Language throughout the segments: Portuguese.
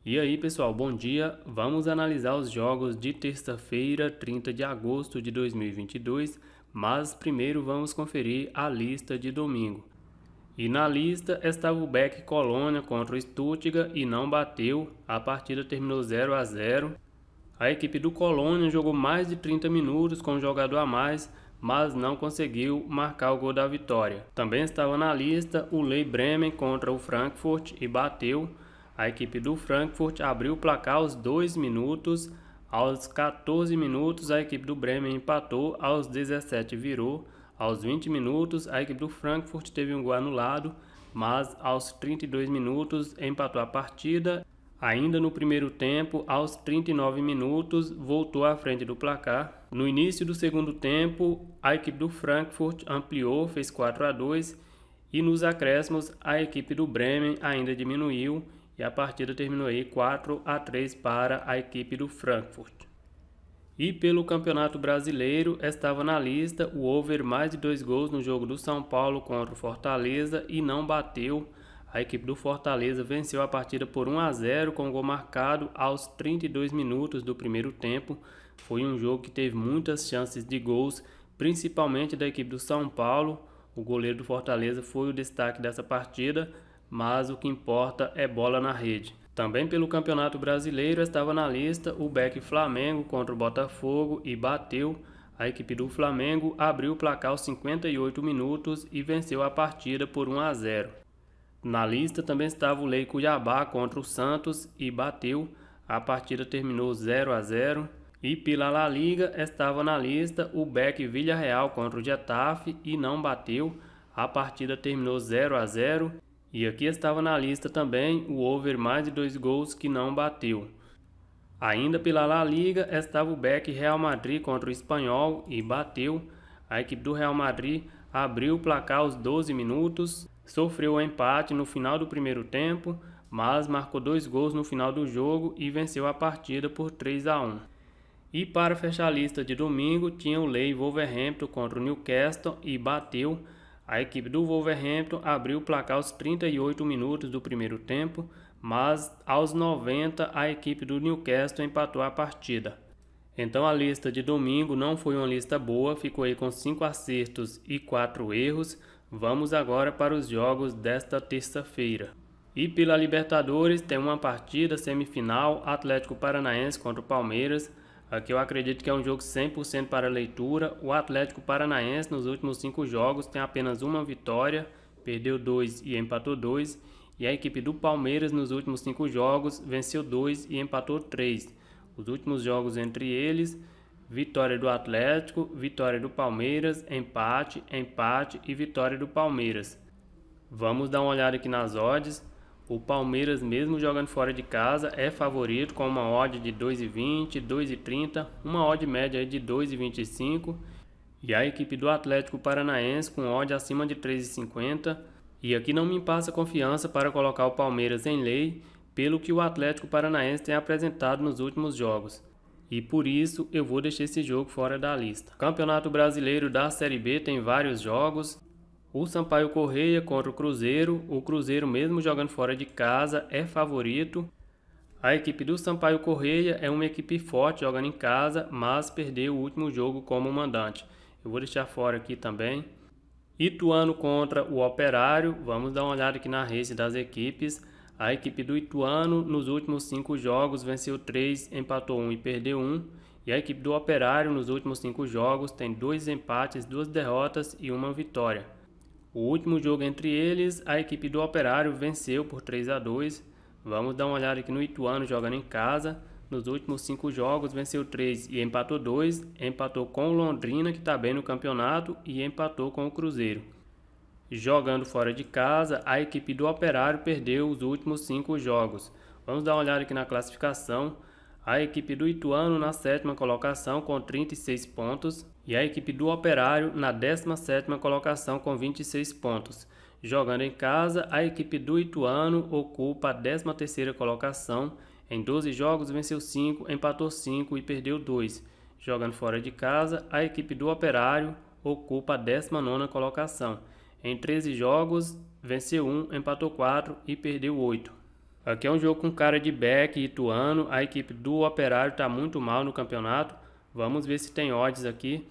E aí, pessoal, bom dia. Vamos analisar os jogos de terça-feira, 30 de agosto de 2022, mas primeiro vamos conferir a lista de domingo. E na lista estava o Beck Colônia contra o Stuttgart e não bateu. A partida terminou 0-0. A equipe do Colônia jogou mais de 30 minutos com um jogador a mais, mas não conseguiu marcar o gol da vitória. Também estava na lista o Lei Bremen contra o Frankfurt e bateu. A equipe do Frankfurt abriu o placar aos 2 minutos. Aos 14 minutos, a equipe do Bremen empatou. Aos 17 virou. Aos 20 minutos, a equipe do Frankfurt teve um gol anulado, mas aos 32 minutos empatou a partida. Ainda no primeiro tempo, aos 39 minutos, voltou à frente do placar. No início do segundo tempo, a equipe do Frankfurt ampliou, fez 4-2 e nos acréscimos a equipe do Bremen ainda diminuiu e a partida terminou aí 4-3 para a equipe do Frankfurt. E pelo Campeonato Brasileiro estava na lista o over mais de 2 gols no jogo do São Paulo contra o Fortaleza e não bateu. A equipe do Fortaleza venceu a partida por 1-0 com gol marcado aos 32 minutos do primeiro tempo. Foi um jogo que teve muitas chances de gols, principalmente da equipe do São Paulo. O goleiro do Fortaleza foi o destaque dessa partida, mas o que importa é bola na rede. Também pelo Campeonato Brasileiro estava na lista o Beck Flamengo contra o Botafogo e bateu. A equipe do Flamengo abriu o placar aos 58 minutos e venceu a partida por 1-0. Na lista também estava o Lei Cuiabá contra o Santos e bateu. A partida terminou 0-0. E pela La Liga estava na lista o Beck Villarreal contra o Getafe e não bateu. A partida terminou 0-0. E aqui estava na lista também o over mais de 2 gols que não bateu. Ainda pela La Liga estava o Beck Real Madrid contra o Espanhol e bateu. A equipe do Real Madrid abriu o placar aos 12 minutos, sofreu o empate no final do primeiro tempo, mas marcou 2 gols no final do jogo e venceu a partida por 3-1. E para fechar a lista de domingo tinha o Lei Wolverhampton contra o Newcastle e bateu. A equipe do Wolverhampton abriu o placar aos 38 minutos do primeiro tempo, mas aos 90 a equipe do Newcastle empatou a partida. Então a lista de domingo não foi uma lista boa, ficou aí com 5 acertos e 4 erros. Vamos agora para os jogos desta terça-feira. E pela Libertadores tem uma partida semifinal, Atlético Paranaense contra o Palmeiras. Aqui eu acredito que é um jogo 100% para leitura. O Atlético Paranaense nos últimos 5 jogos tem apenas uma vitória, perdeu 2 e empatou 2. E a equipe do Palmeiras nos últimos 5 jogos venceu 2 e empatou 3. Os últimos jogos entre eles, vitória do Atlético, vitória do Palmeiras, empate, empate e vitória do Palmeiras. Vamos dar uma olhada aqui nas odds. O Palmeiras, mesmo jogando fora de casa, é favorito com uma odd de 2,20, 2,30, uma odd média de 2,25. E a equipe do Atlético Paranaense com odd acima de 3,50. E aqui não me passa confiança para colocar o Palmeiras em lei, pelo que o Atlético Paranaense tem apresentado nos últimos jogos. E por isso eu vou deixar esse jogo fora da lista. Campeonato Brasileiro da Série B tem vários jogos. O Sampaio Corrêa contra o Cruzeiro mesmo jogando fora de casa é favorito. A equipe do Sampaio Corrêa é uma equipe forte jogando em casa, mas perdeu o último jogo como mandante. Eu vou deixar fora aqui também. Ituano contra o Operário, vamos dar uma olhada aqui na race das equipes. A equipe do Ituano nos últimos 5 jogos venceu 3, empatou 1 e perdeu 1. E a equipe do Operário nos últimos 5 jogos tem 2 empates, 2 derrotas e 1 vitória. O último jogo entre eles, a equipe do Operário venceu por 3-2. Vamos dar uma olhada aqui no Ituano jogando em casa. Nos últimos 5 jogos venceu 3 e empatou 2. Empatou com o Londrina, que está bem no campeonato, e empatou com o Cruzeiro. Jogando fora de casa, a equipe do Operário perdeu os últimos 5 jogos. Vamos dar uma olhada aqui na classificação. A equipe do Ituano na 7ª colocação com 36 pontos e a equipe do Operário na 17ª colocação com 26 pontos. Jogando em casa, a equipe do Ituano ocupa a 13ª colocação. Em 12 jogos venceu 5, empatou 5 e perdeu 2. Jogando fora de casa, a equipe do Operário ocupa a 19ª colocação. Em 13 jogos venceu 1, empatou 4 e perdeu 8. Aqui é um jogo com cara de Beck e Ituano. A equipe do Operário está muito mal no campeonato. Vamos ver se tem odds aqui.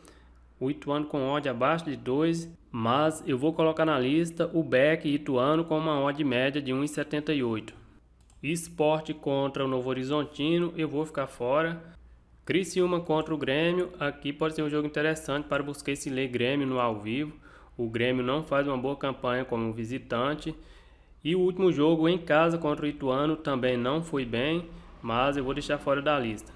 O Ituano com odd abaixo de 2, mas eu vou colocar na lista o Beck e Ituano com uma odd média de 1,78. Sport contra o Novo Horizontino, eu vou ficar fora. Criciúma contra o Grêmio, aqui pode ser um jogo interessante para buscar esse lei Grêmio no ao vivo. O Grêmio não faz uma boa campanha como visitante. E o último jogo em casa contra o Ituano também não foi bem, mas eu vou deixar fora da lista.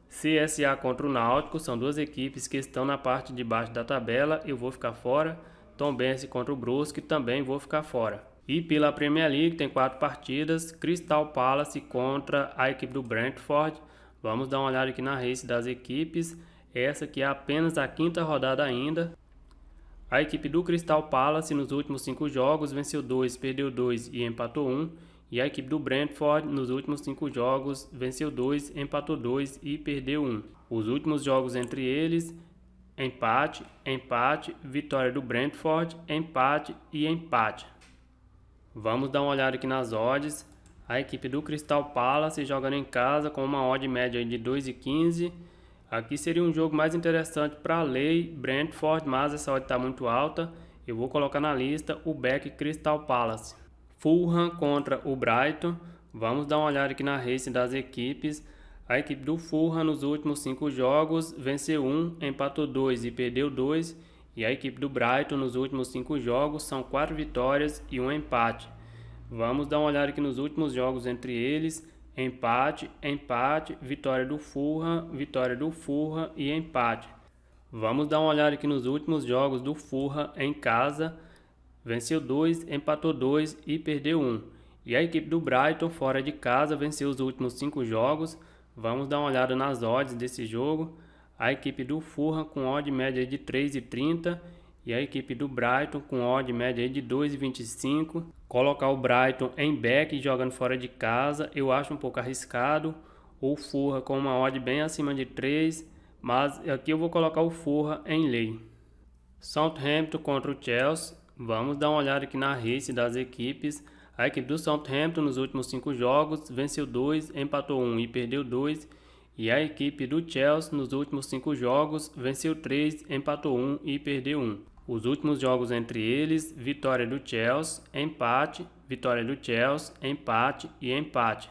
CSA contra o Náutico, são duas equipes que estão na parte de baixo da tabela, eu vou ficar fora. Tombense contra o Brusque, também vou ficar fora. E pela Premier League tem 4 partidas, Crystal Palace contra a equipe do Brentford. Vamos dar uma olhada aqui na race das equipes, essa aqui é apenas a 5ª rodada ainda. A equipe do Crystal Palace nos últimos 5 jogos venceu 2, perdeu 2 e empatou 1. E a equipe do Brentford nos últimos 5 jogos venceu 2, empatou 2 e perdeu 1. Os últimos jogos entre eles, empate, empate, vitória do Brentford, empate e empate. Vamos dar uma olhada aqui nas odds. A equipe do Crystal Palace jogando em casa com uma odd média de 2,15. Aqui seria um jogo mais interessante para a lei Brentford, mas essa odd está muito alta. Eu vou colocar na lista o Beck Crystal Palace. Fulham contra o Brighton. Vamos dar uma olhada aqui na race das equipes. A equipe do Fulham nos últimos 5 jogos venceu 1, empatou 2 e perdeu 2. E a equipe do Brighton nos últimos 5 jogos são 4 vitórias e 1 empate. Vamos dar uma olhada aqui nos últimos jogos entre eles. Empate, empate, vitória do Fulham e empate. Vamos dar uma olhada aqui nos últimos jogos do Fulham em casa. Venceu 2, empatou 2 e perdeu 1. E a equipe do Brighton fora de casa venceu os últimos 5 jogos. Vamos dar uma olhada nas odds desse jogo. A equipe do Fulham com odd média de 3,30 e a equipe do Brighton com odd média de 2,25. Colocar o Brighton em back jogando fora de casa eu acho um pouco arriscado. O Fulham com uma odd bem acima de 3, mas aqui eu vou colocar o Fulham em lei. Southampton contra o Chelsea. Vamos dar uma olhada aqui na race das equipes. A equipe do Southampton nos últimos 5 jogos venceu 2, empatou 1 e perdeu 2. E a equipe do Chelsea nos últimos 5 jogos venceu 3, empatou 1 e perdeu 1. Os últimos jogos entre eles, vitória do Chelsea, empate, vitória do Chelsea, empate e empate.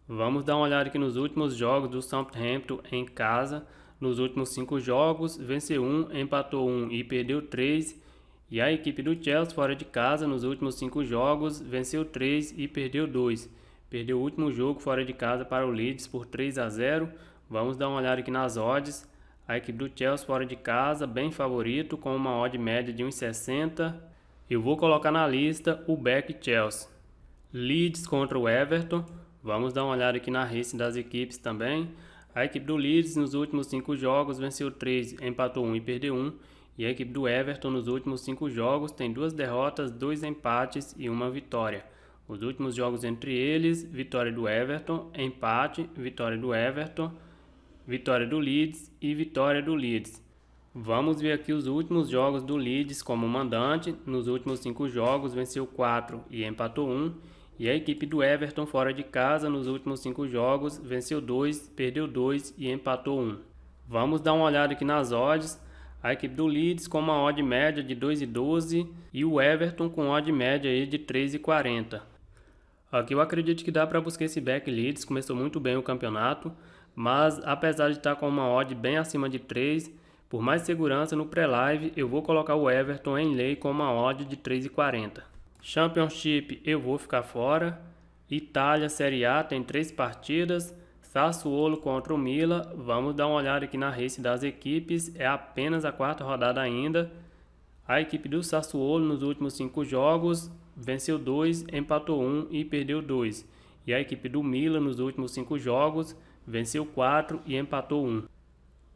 Vamos dar uma olhada aqui nos últimos jogos do Southampton em casa. Nos últimos 5 jogos venceu 1, empatou 1 e perdeu 3. E a equipe do Chelsea fora de casa nos últimos 5 jogos venceu 3 e perdeu 2. Perdeu o último jogo fora de casa para o Leeds por 3-0. Vamos dar uma olhada aqui nas odds. A equipe do Chelsea fora de casa, bem favorito, com uma odd média de 1,60. Eu vou colocar na lista o Beck Chelsea. Leeds contra o Everton. Vamos dar uma olhada aqui na race das equipes também. A equipe do Leeds nos últimos 5 jogos venceu 3, empatou 1 e perdeu 1. E a equipe do Everton nos últimos 5 jogos tem 2 derrotas, 2 empates e 1 vitória. Os últimos jogos entre eles, vitória do Everton, empate, vitória do Everton, vitória do Leeds e vitória do Leeds. Vamos ver aqui os últimos jogos do Leeds como mandante. Nos últimos 5 jogos venceu 4 e empatou 1. E a equipe do Everton fora de casa nos últimos 5 jogos venceu 2, perdeu 2 e empatou 1. Vamos dar uma olhada aqui nas odds. A equipe do Leeds com uma odd média de 2,12 e o Everton com odd média aí de 3,40. Aqui eu acredito que dá para buscar esse back. Leeds começou muito bem o campeonato, mas apesar de estar com uma odd bem acima de 3, por mais segurança no pré-live eu vou colocar o Everton em lei com uma odd de 3,40. Championship eu vou ficar fora. Itália Série A tem 3 partidas. Sassuolo contra o Milan. Vamos dar uma olhada aqui na race das equipes. É apenas a 4ª rodada ainda. A equipe do Sassuolo nos últimos 5 jogos venceu 2, empatou 1 e perdeu 2. E a equipe do Milan nos últimos 5 jogos venceu 4 e empatou 1.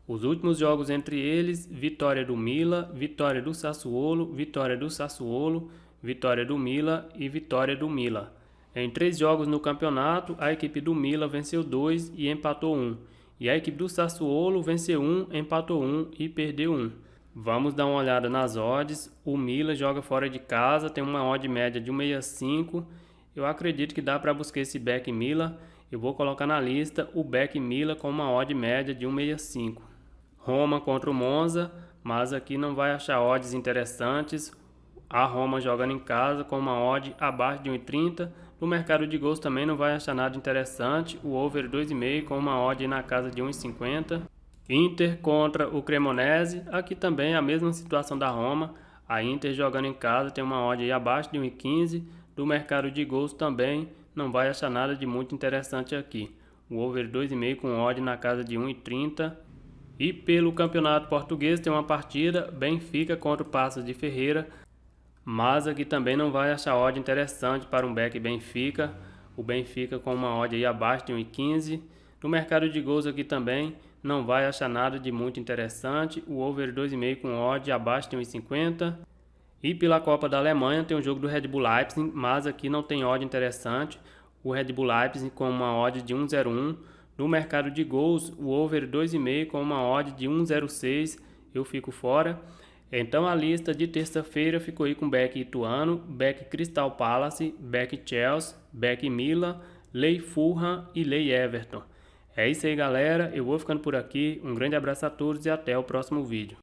Os últimos jogos entre eles, vitória do Milan, vitória do Sassuolo, vitória do Sassuolo, vitória do Milan e vitória do Milan. Em 3 jogos no campeonato, a equipe do Milan venceu 2 e empatou 1. E a equipe do Sassuolo venceu 1, empatou 1 e perdeu 1. Vamos dar uma olhada nas odds. O Milan joga fora de casa, tem uma odd média de 1,65 eu acredito que dá para buscar esse Beck Miller. Eu vou colocar na lista o Beck Miller com uma odd média de 1,65. Roma contra o Monza, mas aqui não vai achar odds interessantes. A Roma jogando em casa com uma odd abaixo de 1,30. No mercado de gols também não vai achar nada interessante. O over 2,5 com uma odd na casa de 1,50. Inter contra o Cremonese, aqui também é a mesma situação da Roma. A Inter jogando em casa tem uma odd aí abaixo de 1,15. Do mercado de gols também não vai achar nada de muito interessante aqui. O over 2,5 com odd na casa de 1,30. E pelo campeonato português tem uma partida Benfica contra o Paços de Ferreira. Mas aqui também não vai achar odd interessante para um Beck Benfica. O Benfica com uma odd aí abaixo de 1,15. No mercado de gols aqui também não vai achar nada de muito interessante. O over 2,5 com odd abaixo de 1,50. E pela Copa da Alemanha tem o jogo do Red Bull Leipzig, mas aqui não tem odd interessante. O Red Bull Leipzig com uma odd de 1,01. No mercado de gols, o over 2,5 com uma odd de 1,06. Eu fico fora. Então a lista de terça-feira ficou aí com Beck Ituano, Beck Crystal Palace, Beck Chelsea, Beck Milan, Lei Fulham e Lei Everton. É isso aí, galera. Eu vou ficando por aqui. Um grande abraço a todos e até o próximo vídeo.